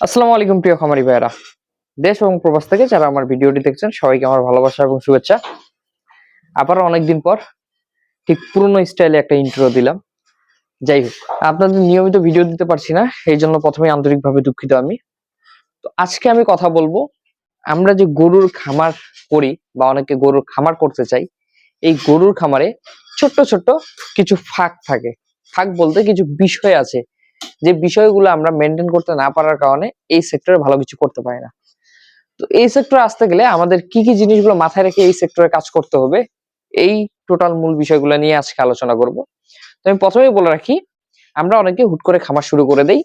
আসসালামু আলাইকুম প্রিয় খামারি ভাইয়েরা, দেশ এবং প্রবাস থেকে যারা আমার ভিডিওটি দেখছেন সবাইকে আমার ভালোবাসা এবং শুভেচ্ছা। আবারও অনেকদিন পর ঠিক পুরনো স্টাইলে একটা ইন্ট্রো দিলাম। যাই হোক, আপনাদের নিয়মিত ভিডিও দিতে পারছি না, এই জন্য প্রথমে আন্তরিকভাবে দুঃখিত আমি। তো আজকে আমি কথা বলবো, আমরা যে গরুর খামার করি বা অনেকে গরুর খামার করতে চাই, এই গরুর খামারে ছোট্ট ছোট্ট কিছু ফাঁক থাকে। ফাঁক বলতে কিছু বিষয় আছে, যে বিষয়গুলো আমরা মেনটেন করতে না পারার কারণে এই সেক্টরে ভালো কিছু করতে পারি না। তো এই সেক্টরে আসতে গেলে আমাদের কি কি জিনিসগুলো মাথায় রেখে এই সেক্টরে কাজ করতে হবে, এই টোটাল মূল বিষয়গুলো নিয়ে আজকে আলোচনা করব। তো আমি প্রথমেই বলে রাখি, আমরা অনেকে হুট করে খামার শুরু করে দেই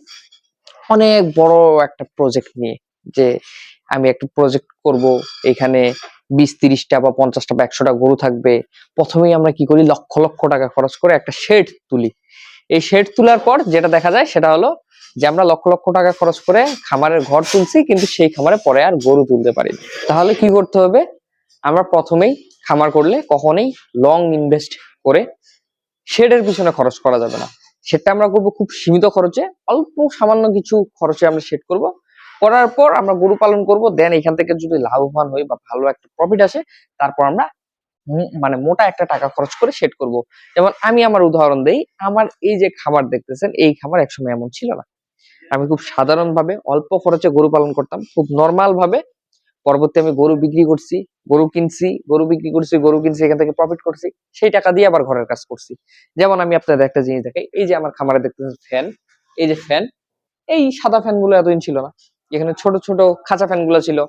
অনেক বড় একটা প্রজেক্ট নিয়ে, যে আমি একটা প্রজেক্ট করব, এখানে 20-30টা বা 50টা বা 100টা গরু থাকবে। প্রথমেই আমরা কি করি, লক্ষ লক্ষ টাকা খরচ করে একটা শেড তুলি। এই শেড তোলার পর যেটা দেখা যায় সেটা হলো যে আমরা লক্ষ লক্ষ টাকা খরচ করে খামারের ঘর তুলছি, কিন্তু সেই খামারে পরে আর গরু তুলতে পারি না। তাহলে কি করতে হবে, আমরা প্রথমেই খামার করলে কখনোই লং ইনভেস্ট করে শেডের পিছনে খরচ করা যাবে না। সেটা আমরা করবো খুব সীমিত খরচে, অল্প সামান্য কিছু খরচে আমরা শেড করব। করার পর আমরা গরু পালন করব, দেন এখান থেকে যদি লাভবান হই বা ভালো একটা প্রফিট আসে, তারপর আমরা মানে মোটা একটা টাকা খরচ করে সেট করব। যেমন আমি আমার উদাহরণ দেই, আমার এই যে খামার দেখতেছেন, এই খামার একসময় এমন ছিল না। আমি খুব সাধারণ ভাবে অল্প খরচে গরু পালন করতাম, খুব নর্মাল ভাবে। পরবর্তী আমি গরু বিক্রি করছি, গরু কিনছি, গরু বিক্রি করছি, গরু কিনছি, এখান থেকে প্রফিট করছি, সেই টাকা দিয়ে আবার ঘরের কাজ করছি। যেমন আমি আপনাদের একটা জিনিস দেখাই, এই যে আমার খামারে দেখতেছেন ফ্যান, এই যে ফ্যান, এই সাদা ফ্যান গুলো এতদিন ছিল না। এখানে ছোট ছোট খাঁচা ফ্যান গুলো ছিল।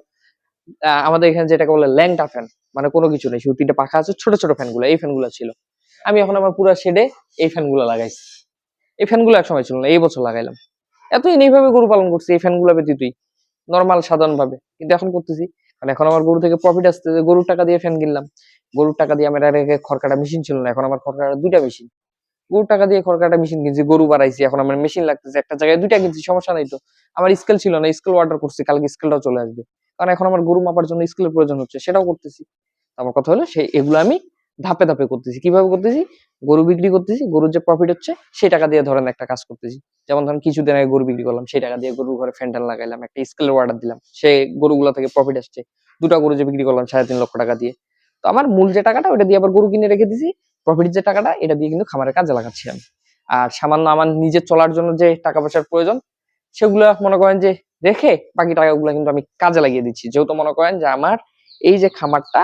আমাদের এখানে যেটাকে বলে ল্যাংটা ফ্যান, মানে কোনো কিছু নেই, শুধু 3টে পাখা আছে, ছোট ছোট ফ্যান গুলো, এই ফ্যান গুলো ছিল। আমি এখন আমার পুরো শেডে এই ফ্যান গুলো লাগাইছি। এই ফ্যান গুলো একসময় ছিল না, এই বছর লাগাইলাম। এতদিন এইভাবে গরু পালন করছি এই ফ্যান গুলো ব্যতীতই, নর্মাল সাধারণ ভাবে, কিন্তু এখন করতেছি কারণ এখন আমার গরু থেকে প্রফিট আসছে, যে গরুর টাকা দিয়ে ফ্যান কিনলাম। গরুর টাকা দিয়ে আমার আগে খড়কাটা মেশিন ছিল না, এখন আমার খড়কাটা 2টা মেশিন। গরুর টাকা দিয়ে খড়কাটা মেশিন কিনছি, গরু বাড়াইছি, এখন আমার মেশিন লাগতেছে, একটা জায়গায় 2টা কিনছি, সমস্যা নাই তো। আমার স্কেল ছিল না, স্কেল অর্ডার করছি, কালকে স্কেলটাও চলে আসবে। কারণ এখন আমার গরু মাপার জন্য স্কেলের প্রয়োজন হচ্ছে, সেটাও করতেছি। আমার কথা হলো সেই এগুলো আমি ধাপে ধাপে করতেছি। কিভাবে করতেছি, গরু বিক্রি করতেছি, গরুর যে প্রফিট হচ্ছে সেই টাকা দিয়ে ধরেন একটা কাজ করতেছি। যেমন ধরেন কিছুদিন আগে গরু বিক্রি করলাম, সেই টাকা দিয়ে গরুর ঘরে ফ্যান্ডাল লাগাইলাম, একটা স্কেলের অর্ডার দিলাম, সেই গরুগুলো থেকে প্রফিট আসছে। 2টা গরু যে বিক্রি করলাম 3.5 লক্ষ টাকা দিয়ে। তো আমার মূল যে টাকাটা ওটা দিয়ে আবার গরু কিনে রেখে দিছি, প্রফিট যে টাকাটা এটা দিয়ে কিন্তু খামারের কাজে লাগাচ্ছি আমি। আর সামান্য আমার নিজের চলার জন্য যে টাকা পয়সার প্রয়োজন, সেগুলো মনে করেন যে রেখে বাকি টাকাগুলো কিন্তু আমি কাজে লাগিয়ে দিচ্ছি। যেহেতু মনে করেন যে আমার এই যে খামারটা,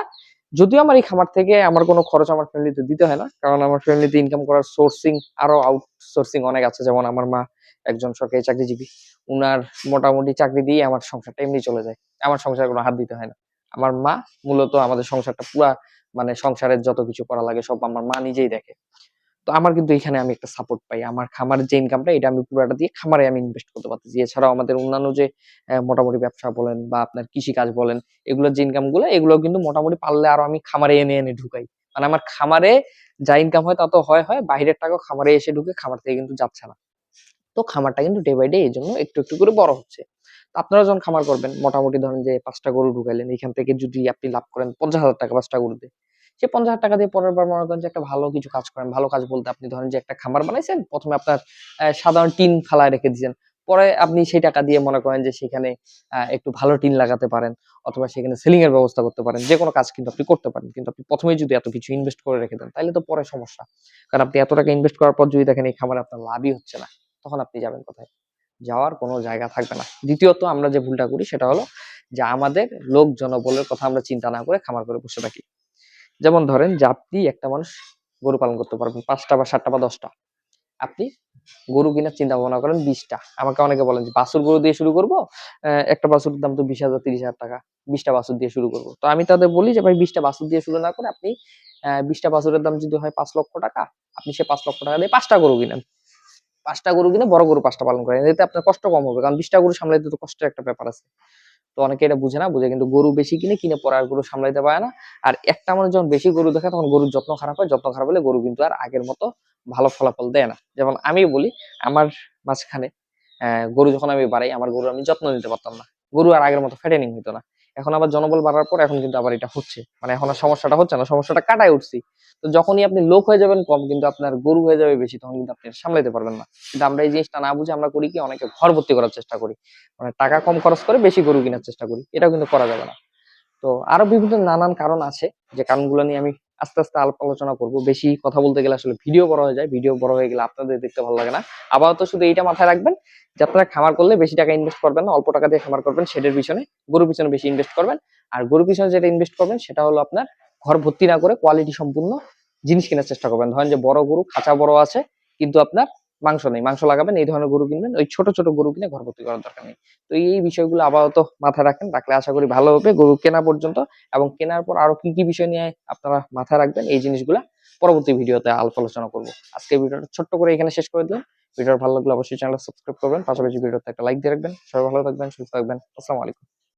যদিও আমার এই খামার থেকে আমার কোনো খরচ আমার ফ্যামিলিতে দিতে হয় না, কারণ আমার ফ্যামিলিতে ইনকাম করার সোর্সিং আরো আউটসোর্সিং অনেক আছে। যেমন আমার মা একজন সরকারি চাকরিজীবী, উনার মোটামুটি চাকরি দিয়ে আমার সংসারটা এমনি চলে যায়, আমার সংসারে কোনো হাত দিতে হয় না। আমার মা মূলত আমাদের সংসারটা পুরা, মানে সংসারের যত কিছু করা লাগে সব আমার মা নিজেই দেখে। তো আমার কিন্তু এখানে আমি একটা সাপোর্ট পাই, আমার খামারের যে ইনকামটা এটা আমি পুরাটা দিয়ে খামারে আমি ইনভেস্ট করতে পারতেছি। এছাড়াও আমাদের অন্যান্য যে মোটামুটি ব্যবসা বলেন বা আপনার কৃষি কাজ বলেন, এগুলোর যে ইনকাম গুলো, এগুলো কিন্তু মোটামুটি পারলে আরো আমি খামারে এনে এনে ঢুকাই। মানে আমার খামারে যা ইনকাম হয় তা তো হয় হয়, বাইরের টাকা খামারে এসে ঢুকে, খামার থেকে কিন্তু যাচ্ছে না। তো খামারটা কিন্তু ডে বাই ডে এই জন্য একটু একটু করে বড় হচ্ছে। তো আপনারা যখন খামার করবেন, মোটামুটি ধরেন যে 5টা গরু ঢুকাইলেন, এখান থেকে যদি আপনি লাভ করেন 50,000 টাকা 5টা গরুতে, সে 50,000 টাকা দিয়ে পরের বার মনে করেন যে একটা ভালো কিছু কাজ করেন। ভালো কাজ বলতে আপনি ধরেন যে একটা খামার বানাইছেন, প্রথমে আপনার সাধারণ টিন ফালায় রেখে দিয়েছেন, পরে আপনি সেই টাকা দিয়ে মনে করেন যে সেখানে একটু ভালো টিন লাগাতে পারেন, অথবা সেখানে সেলিং এর ব্যবস্থা করতে পারেন। যে কোনো কাজ কিন্তু আপনি করতে পারেন, কিন্তু আপনি প্রথমেই যদি এত কিছু ইনভেস্ট করে রেখে দেন, তাহলে তো পরে সমস্যা। কারণ আপনি এত টাকা ইনভেস্ট করার পর যদি দেখেন এই খামারে আপনার লাভই হচ্ছে না, তখন আপনি যাবেন কোথায়? যাওয়ার কোনো জায়গা থাকবে না। দ্বিতীয়ত আমরা যে ভুলটা করি সেটা হলো যে আমাদের লোক জনবলের কথা আমরা চিন্তা না করে খামার করে বসে থাকি। যেমন ধরেন যে আপনি একটা মানুষ গরু পালন করতে পারবেন 5টা বা 7টা বা 10টা। আপনি গরু কেনার চিন্তা ভাবনা করেন 20টা। আমাকে অনেকে বলেন যে বাছুর গরু দিয়ে শুরু করব। একটা বাছুরের দাম তো 20,000 30,000 টাকা। 20টা বাছুর দিয়ে শুরু করব। তো আমি তাদের বলি যে ভাই 20টা বাছুর দিয়ে শুরু না করে আপনি 20টা বাছুরের দাম যদি হয় 5 লক্ষ টাকা, আপনি সে 5 লক্ষ টাকা দিয়ে 5টা গরু কিনেন। 5টা গরু কিনে বড় গরু 5টা পালন করেন। এতে আপনার কষ্ট কম হবে। কারণ 20টা গরু সামলাইতে তো কষ্টের একটা ব্যাপার আছে। তো অনেকে এটা বুঝে না, বুঝে কিন্তু গরু বেশি কিনে, কিনে পরে আর গরু সামলাইতে পারে না। আর একটা মানুষ যখন বেশি গরু দেখে তখন গরুর যত্ন খারাপ হয়। যত্ন খারাপ হলে গরু কিন্তু আর আগের মতো ভালো ফলাফল দেয় না। যেমন আমি বলি, আমার মাঝখানে গরু যখন আমি বাড়াই, আমার গরু আমি যত্ন নিতে পারতাম না। গরু আর আগের মতো ফ্যাটেনিং হইতো না। এখন আবার জনবল বাড়ার পর এখন কিন্তু আবার এটা হচ্ছে, মানে এখন আর সমস্যাটা হচ্ছে না, সমস্যাটা কাটায় উঠছি। তো যখনই আপনি লোক হয়ে যাবেন কম, কিন্তু আপনার গরু হয়ে যাবে বেশি, তখন কিন্তু আপনি এটা সামলাইতে পারবেন না। কিন্তু আমরা এই জিনিসটা না বুঝে আমরা করি কি, অনেকে ঘর ভর্তি করার চেষ্টা করি, মানে টাকা কম খরচ করে বেশি গরু কেনার চেষ্টা করি, এটাও কিন্তু করা যাবে না। তো আরো বিভিন্ন নানান কারণ আছে, যে কারণগুলো নিয়ে আমি আস্তে আস্তে আলাপ আলোচনা করব। বেশি কথা বলতে গেলে আসলে ভিডিও বড় হয়ে যায়, ভিডিও বড় হয়ে গেলে আপনাদের দেখতে ভালো লাগে না। আপাতত শুধু এইটা মাথায় রাখবেন যে আপনারা খামার করলে বেশি টাকা ইনভেস্ট করবেন না, অল্প টাকা দিয়ে খামার করবেন, সেটার পিছনে গরুর পিছনে বেশি ইনভেস্ট করবেন। আর গরুর পিছনে যেটা ইনভেস্ট করবেন সেটা হলো আপনার ঘর ভর্তি না করে কোয়ালিটি সম্পূর্ণ জিনিস কেনার চেষ্টা করবেন। ধরেন যে বড় গরু, খাঁচা বড় আছে, কিন্তু আপনার মাংস নেই, মাংস লাগাবেন এই ধরনের গরু কিনবেন। ওই ছোট ছোট গরু কিনে ঘর ভর্তি করার দরকার নেই। তো এই বিষয়গুলো আপাতত মাথায় রাখেন, রাখলে আশা করি ভালো হবে গরু কেনা পর্যন্ত। এবং কেনার পর আরো কি কি বিষয় নিয়ে আপনারা মাথায় রাখবেন, এই জিনিসগুলা পরবর্তী ভিডিওতে আলাপ আলোচনা করবো। আজকে ভিডিওটা ছোট্ট করে এখানে শেষ করে দিলাম। ভিডিওটা ভালো লাগলে অবশ্যই চ্যানেল সাবস্ক্রাইব করবেন, পাশাপাশি ভিডিওতে একটা লাইক দিয়ে রাখবেন। সবাই ভালো থাকবেন, সুস্থ থাকবেন। আসসালামু আলাইকুম।